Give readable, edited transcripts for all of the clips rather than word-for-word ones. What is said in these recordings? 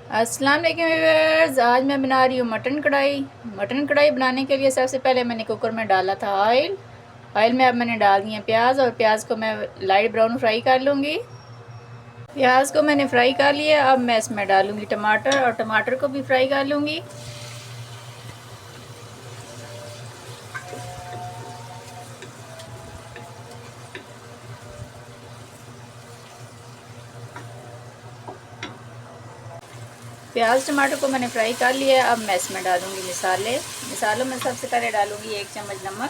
अस्सलाम वालेकुम व्यूअर्स, आज मैं बना रही हूँ मटन कढ़ाई। मटन कढ़ाई बनाने के लिए सबसे पहले मैंने कुकर में डाला था ऑयल में अब मैंने डाल दिए प्याज, और प्याज को मैं लाइट ब्राउन फ्राई कर लूँगी। प्याज को मैंने फ्राई कर लिया। अब मैं इसमें डालूँगी टमाटर, और टमाटर को भी फ्राई कर लूँगी। प्याज टमाटर को मैंने फ्राई कर लिया। अब मैं इसमें डालूँगी मसालों में सबसे पहले डालूँगी 1 चम्मच नमक,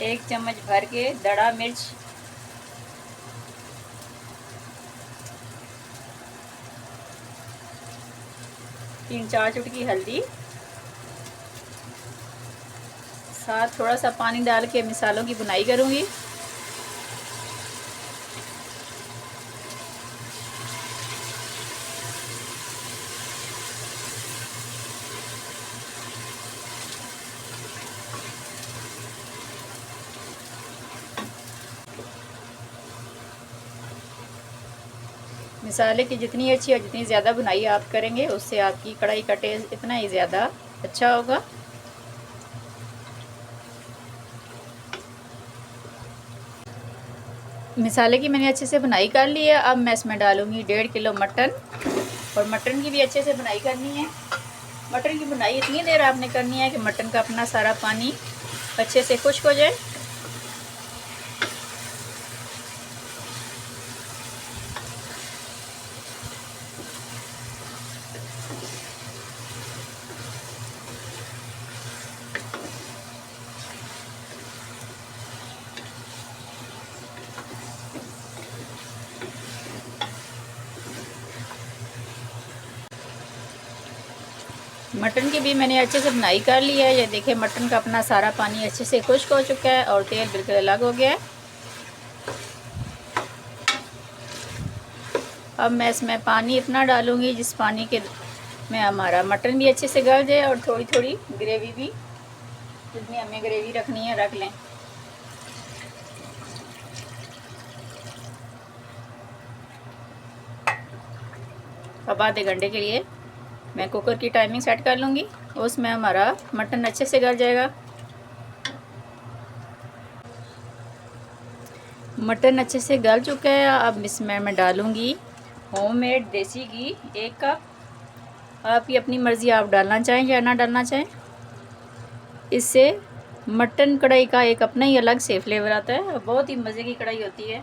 1 चम्मच भर के दड़ा मिर्च, 3-4 चुटकी हल्दी, साथ थोड़ा सा पानी डाल के मसालों की भुनाई करूँगी। मसाले की जितनी अच्छी और जितनी ज़्यादा भुनाई आप करेंगे उससे आपकी कढ़ाई का टेस्ट इतना ही ज़्यादा अच्छा होगा। मसाले की मैंने अच्छे से भुनाई कर ली है। अब मैं इसमें डालूँगी 1.5 किलो मटन, और मटन की भी अच्छे से भुनाई करनी है। मटन की भुनाई इतनी देर आपने करनी है कि मटन का अपना सारा पानी अच्छे से खुश्क हो जाए। मटन की भी मैंने अच्छे से भुनाई कर ली है। ये देखिए मटन का अपना सारा पानी अच्छे से खुश्क हो चुका है और तेल बिल्कुल अलग हो गया है। अब मैं इसमें पानी इतना डालूँगी जिस पानी के में हमारा मटन भी अच्छे से गल जाए, और थोड़ी थोड़ी ग्रेवी भी, जितनी हमें ग्रेवी रखनी है रख लें। अब आधे घंटे के लिए मैं कुकर की टाइमिंग सेट कर लूँगी, उसमें हमारा मटन अच्छे से गल जाएगा। मटन अच्छे से गल चुका है। अब इसमें मैं डालूँगी होममेड देसी घी 1 कप। आपकी अपनी मर्ज़ी, आप डालना चाहें या ना डालना चाहें। इससे मटन कढ़ाई का एक अपना ही अलग से फ्लेवर आता है और बहुत ही मज़े की कढ़ाई होती है।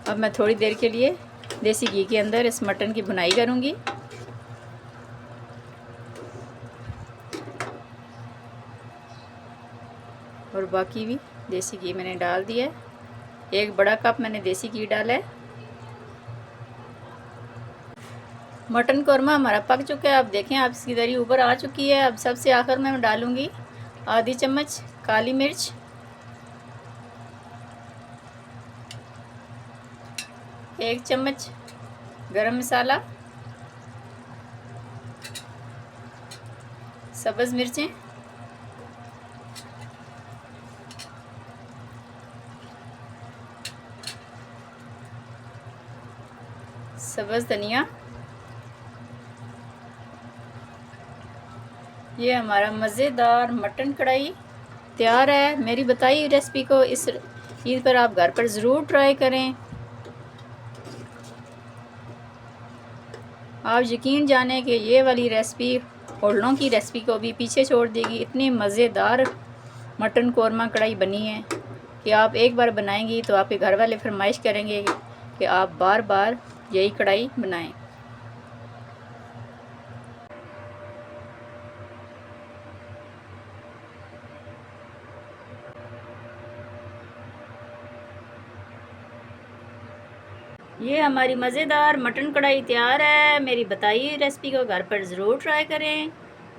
अब मैं थोड़ी देर के लिए देसी घी के अंदर इस मटन की भुनाई करूँगी। और बाकी भी देसी घी मैंने डाल दिया है। 1 बड़ा कप मैंने देसी घी डाला है। मटन कौरमा हमारा पक चुका है। अब देखें, आप इसकी दरी ऊपर आ चुकी है। अब सबसे आखिर में मैं डालूँगी आधी चम्मच काली मिर्च, 1 चम्मच गरम मसाला, सब्ज़ मिर्चें, सब्ज़ धनिया। ये हमारा मज़ेदार मटन कढ़ाई तैयार है। मेरी बताई हुई रेसिपी को इस ईद पर आप घर पर ज़रूर ट्राई करें। आप यकीन जाने कि ये वाली रेसिपी होटलों की रेसिपी को भी पीछे छोड़ देगी। इतनी मज़ेदार मटन कौरमा कढ़ाई बनी है कि आप एक बार बनाएंगी तो आपके घर वाले फरमाइश करेंगे कि आप बार बार यही कढ़ाई बनाएं। ये हमारी मज़ेदार मटन कढ़ाई तैयार है। मेरी बताई हुई रेसिपी को घर पर ज़रूर ट्राई करें।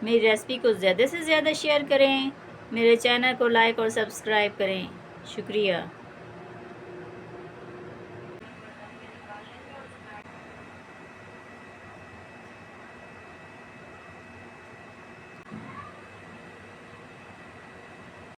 मेरी रेसिपी को ज़्यादा से ज़्यादा शेयर करें। मेरे चैनल को लाइक और सब्सक्राइब करें। शुक्रिया।